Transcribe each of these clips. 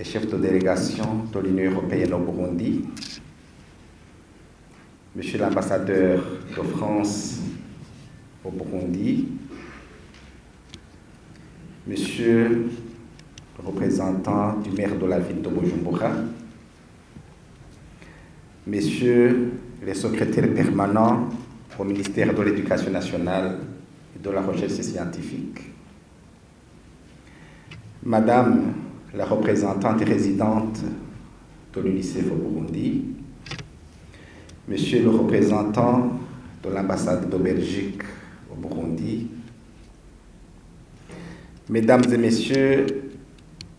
et chef de délégation de l'Union européenne au Burundi, Monsieur l'ambassadeur de France au Burundi, Monsieur le représentant du maire de la ville de Bujumbura, Messieurs les secrétaires permanents au ministère de l'Éducation nationale et de la recherche scientifique, Madame la représentante résidente de l'UNICEF au Burundi, Monsieur le représentant de l'ambassade de Belgique au Burundi, Mesdames et Messieurs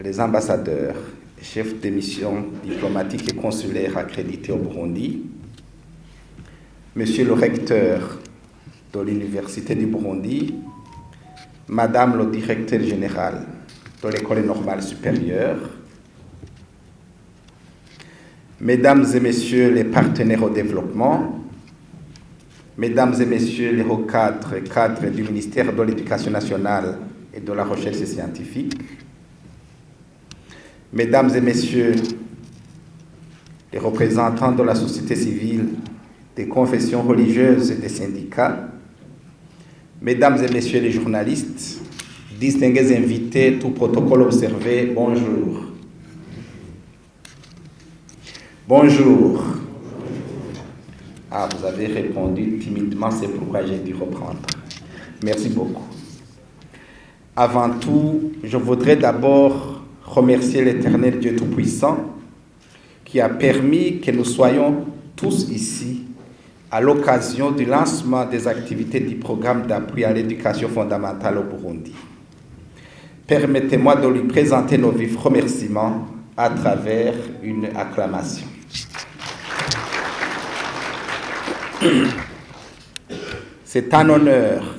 les ambassadeurs, chefs de mission diplomatique et consulaire accrédités au Burundi, Monsieur le recteur de l'Université du Burundi, Madame le directeur général de l'École normale supérieure, Mesdames et Messieurs les partenaires au développement, Mesdames et Messieurs les hauts cadres du ministère de l'Éducation nationale et de la recherche scientifique, Mesdames et Messieurs les représentants de la société civile, des confessions religieuses et des syndicats, Mesdames et Messieurs les journalistes, distingués invités, tout protocole observé, bonjour. Bonjour. Ah, vous avez répondu timidement, c'est pourquoi j'ai dû reprendre. Merci beaucoup. Avant tout, je voudrais d'abord remercier l'Éternel Dieu Tout-Puissant qui a permis que nous soyons tous ici à l'occasion du lancement des activités du programme d'appui à l'éducation fondamentale au Burundi. Permettez-moi de lui présenter nos vifs remerciements à travers une acclamation. C'est un honneur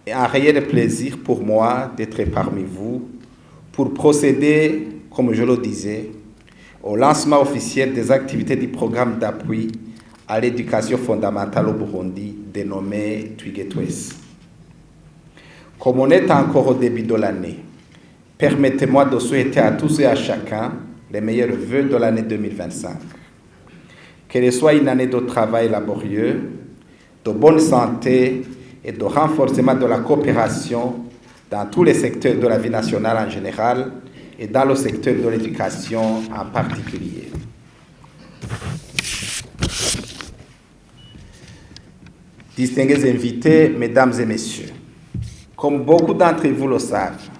et un réel plaisir pour moi d'être parmi vous pour procéder, comme je le disais, au lancement officiel des activités du programme d'appui à l'éducation fondamentale au Burundi, dénommé Twigetwes. Comme on est encore au début de l'année, permettez-moi de souhaiter à tous et à chacun les meilleurs vœux de l'année 2025. Qu'elle soit une année de travail laborieux, de bonne santé et de renforcement de la coopération dans tous les secteurs de la vie nationale en général et dans le secteur de l'éducation en particulier. Distingués invités, Mesdames et Messieurs, comme beaucoup d'entre vous le savent,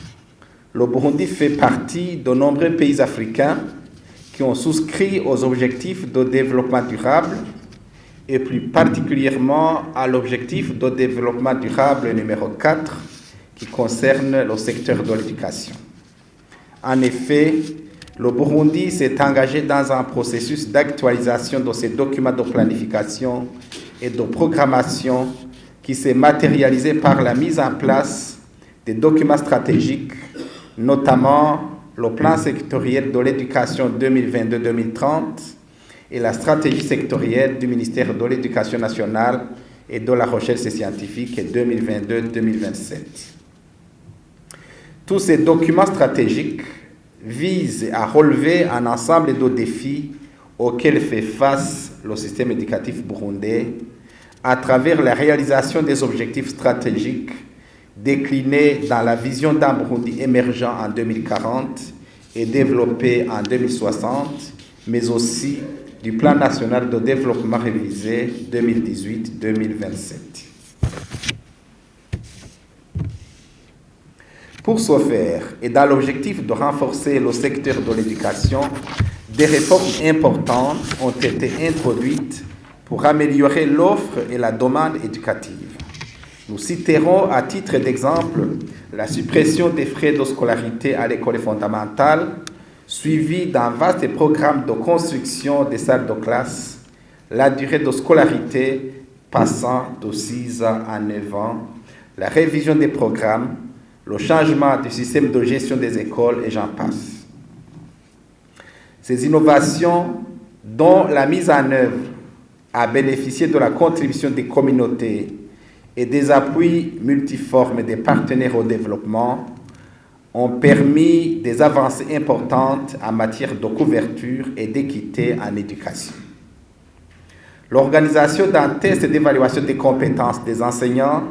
le Burundi fait partie de nombreux pays africains qui ont souscrit aux objectifs de développement durable et plus particulièrement à l'objectif de développement durable numéro 4 qui concerne le secteur de l'éducation. En effet, le Burundi s'est engagé dans un processus d'actualisation de ses documents de planification et de programmation qui s'est matérialisé par la mise en place des documents stratégiques, notamment le plan sectoriel de l'éducation 2022-2030 et la stratégie sectorielle du ministère de l'Éducation nationale et de la recherche scientifique 2022-2027. Tous ces documents stratégiques visent à relever un ensemble de défis auxquels fait face le système éducatif burundais à travers la réalisation des objectifs stratégiques déclinés dans la vision d'un Burundi émergent en 2040 et développé en 2060, mais aussi du plan national de développement révisé 2018-2027. Pour ce faire, et dans l'objectif de renforcer le secteur de l'éducation, des réformes importantes ont été introduites pour améliorer l'offre et la demande éducative. Nous citerons à titre d'exemple la suppression des frais de scolarité à l'école fondamentale, suivie d'un vaste programme de construction des salles de classe, la durée de scolarité passant de 6 ans à 9 ans, la révision des programmes, le changement du système de gestion des écoles et j'en passe. Ces innovations, dont la mise en œuvre a bénéficié de la contribution des communautés et des appuis multiformes des partenaires au développement, ont permis des avancées importantes en matière de couverture et d'équité en éducation. L'organisation d'un test d'évaluation des compétences des enseignants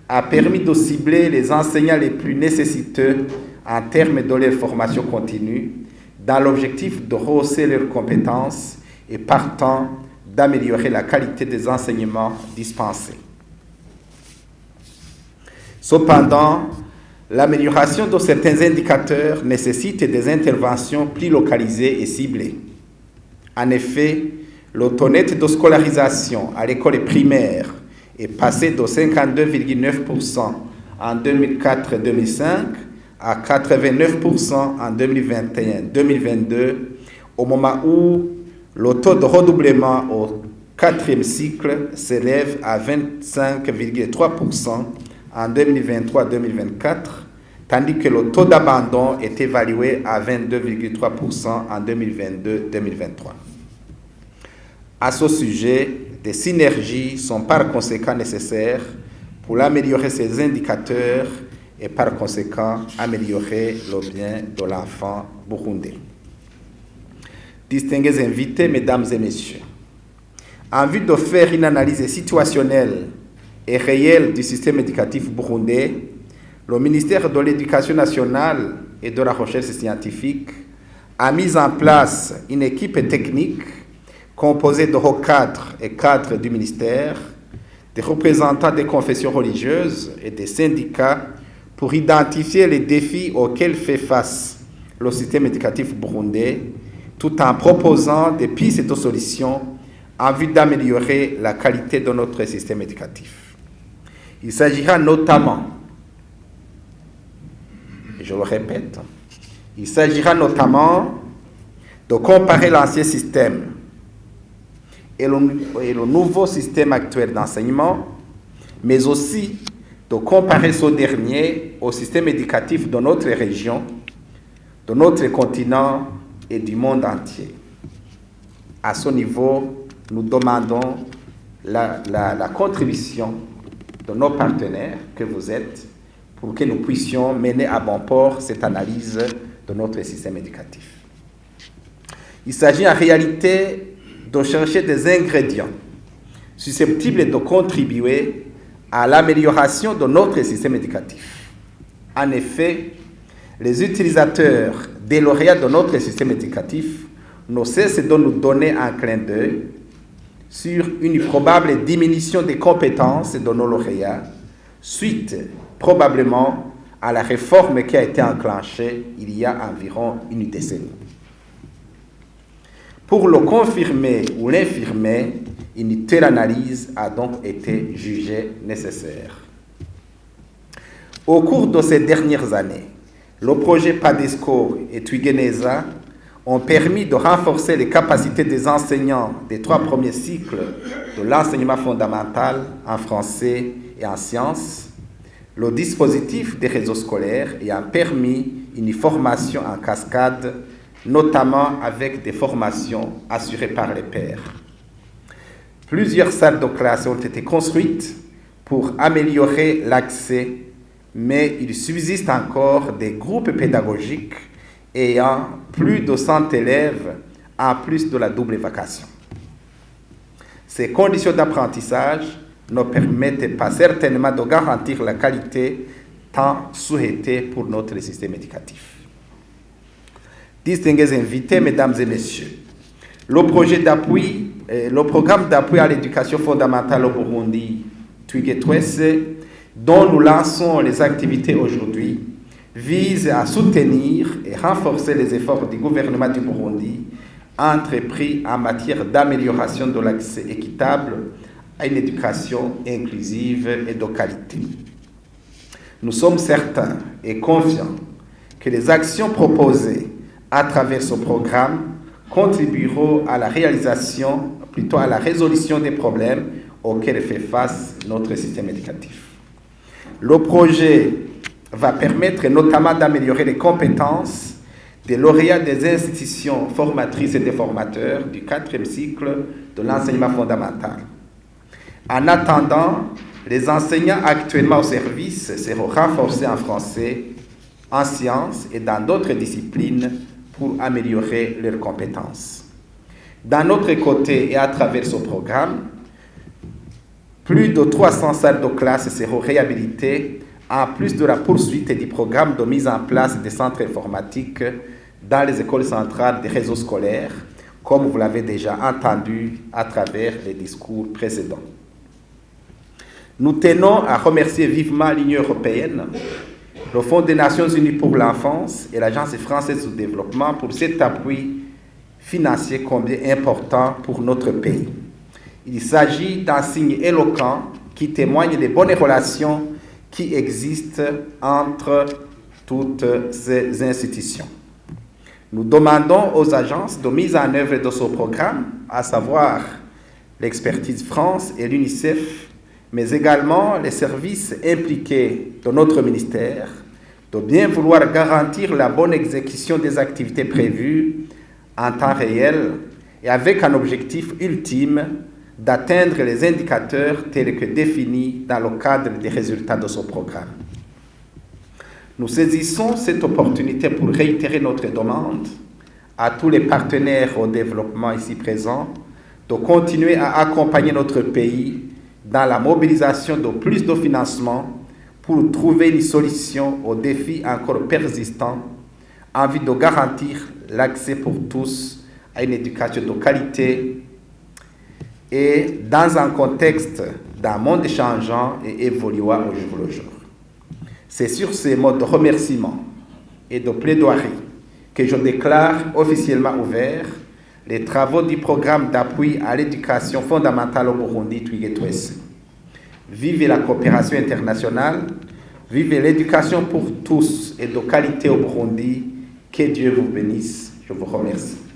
a permis de cibler les enseignants les plus nécessiteux en termes de leur formation continue, dans l'objectif de rehausser leurs compétences et partant d'améliorer la qualité des enseignements dispensés. Cependant, l'amélioration de certains indicateurs nécessite des interventions plus localisées et ciblées. En effet, le taux net de scolarisation à l'école primaire est passé de 52,9% en 2004-2005 à 89% en 2021-2022, au moment où le taux de redoublement au 4e cycle s'élève à 25,3% en 2023-2024, tandis que le taux d'abandon est évalué à 22,3% en 2022-2023. À ce sujet, des synergies sont par conséquent nécessaires pour améliorer ces indicateurs et par conséquent améliorer le bien de l'enfant burundais. Distingués invités, mesdames et messieurs, en vue de faire une analyse situationnelle et réelle du système éducatif burundais, le ministère de l'Éducation nationale et de la recherche scientifique a mis en place une équipe technique composée de hauts cadres et cadres du ministère, des représentants des confessions religieuses et des syndicats pour identifier les défis auxquels fait face le système éducatif burundais, tout en proposant des pistes de solutions en vue d'améliorer la qualité de notre système éducatif. Il s'agira notamment, je le répète, il s'agira notamment de comparer l'ancien système et le nouveau système actuel d'enseignement, mais aussi de comparer ce dernier au système éducatif de notre région, de notre continent et du monde entier. À ce niveau, nous demandons la contribution de nos partenaires que vous êtes pour que nous puissions mener à bon port cette analyse de notre système éducatif. Il s'agit en réalité de chercher des ingrédients susceptibles de contribuer à l'amélioration de notre système éducatif. En effet, les utilisateurs des lauréats de notre système éducatif ne cessent de nous donner un clin d'œil sur une probable diminution des compétences de nos lauréats, suite probablement à la réforme qui a été enclenchée il y a environ une décennie. Pour le confirmer ou l'infirmer, une telle analyse a donc été jugée nécessaire. Au cours de ces dernières années, le projet PADESCO et Twigeneza ont permis de renforcer les capacités des enseignants des 3 premiers cycles de l'enseignement fondamental en français et en sciences, le dispositif des réseaux scolaires ayant permis une formation en cascade, notamment avec des formations assurées par les pairs. Plusieurs salles de classe ont été construites pour améliorer l'accès, mais il subsiste encore des groupes pédagogiques ayant plus de 100 élèves en plus de la double vacation. Ces conditions d'apprentissage ne permettent pas certainement de garantir la qualité tant souhaitée pour notre système éducatif. Distingués invités, mesdames et messieurs, le programme d'appui à l'éducation fondamentale au Burundi, Twigetwese, dont nous lançons les activités aujourd'hui, vise à soutenir et renforcer les efforts du gouvernement du Burundi entrepris en matière d'amélioration de l'accès équitable à une éducation inclusive et de qualité. Nous sommes certains et confiants que les actions proposées à travers ce programme contribueront à la résolution des problèmes auxquels fait face notre système éducatif. Le projet va permettre notamment d'améliorer les compétences des lauréats des institutions formatrices et des formateurs du 4e cycle de l'enseignement fondamental. En attendant, les enseignants actuellement au service seront renforcés en français en sciences et dans d'autres disciplines pour améliorer leurs compétences. D'un autre côté et à travers ce programme, plus de 300 salles de classe seront réhabilitées en plus de la poursuite du programme de mise en place des centres informatiques dans les écoles centrales des réseaux scolaires, comme vous l'avez déjà entendu à travers les discours précédents. Nous tenons à remercier vivement l'Union européenne, le Fonds des Nations Unies pour l'enfance et l'Agence française du développement pour cet appui financier combien important pour notre pays. Il s'agit d'un signe éloquent qui témoigne des bonnes relations qui existent entre toutes ces institutions. Nous demandons aux agences de mise en œuvre de ce programme, à savoir l'Expertise France et l'UNICEF, mais également les services impliqués de notre ministère, de bien vouloir garantir la bonne exécution des activités prévues en temps réel et avec un objectif ultime d'atteindre les indicateurs tels que définis dans le cadre des résultats de ce programme. Nous saisissons cette opportunité pour réitérer notre demande à tous les partenaires au développement ici présents de continuer à accompagner notre pays dans la mobilisation de plus de financement pour trouver une solution aux défis encore persistants en vue de garantir l'accès pour tous à une éducation de qualité et dans un contexte d'un monde changeant et évoluant au jour le jour. C'est sur ces mots de remerciement et de plaidoirie que je déclare officiellement ouverts les travaux du programme d'appui à l'éducation fondamentale au Burundi, Twigé-Twese. Vive la coopération internationale, vive l'éducation pour tous et de qualité au Burundi. Que Dieu vous bénisse. Je vous remercie.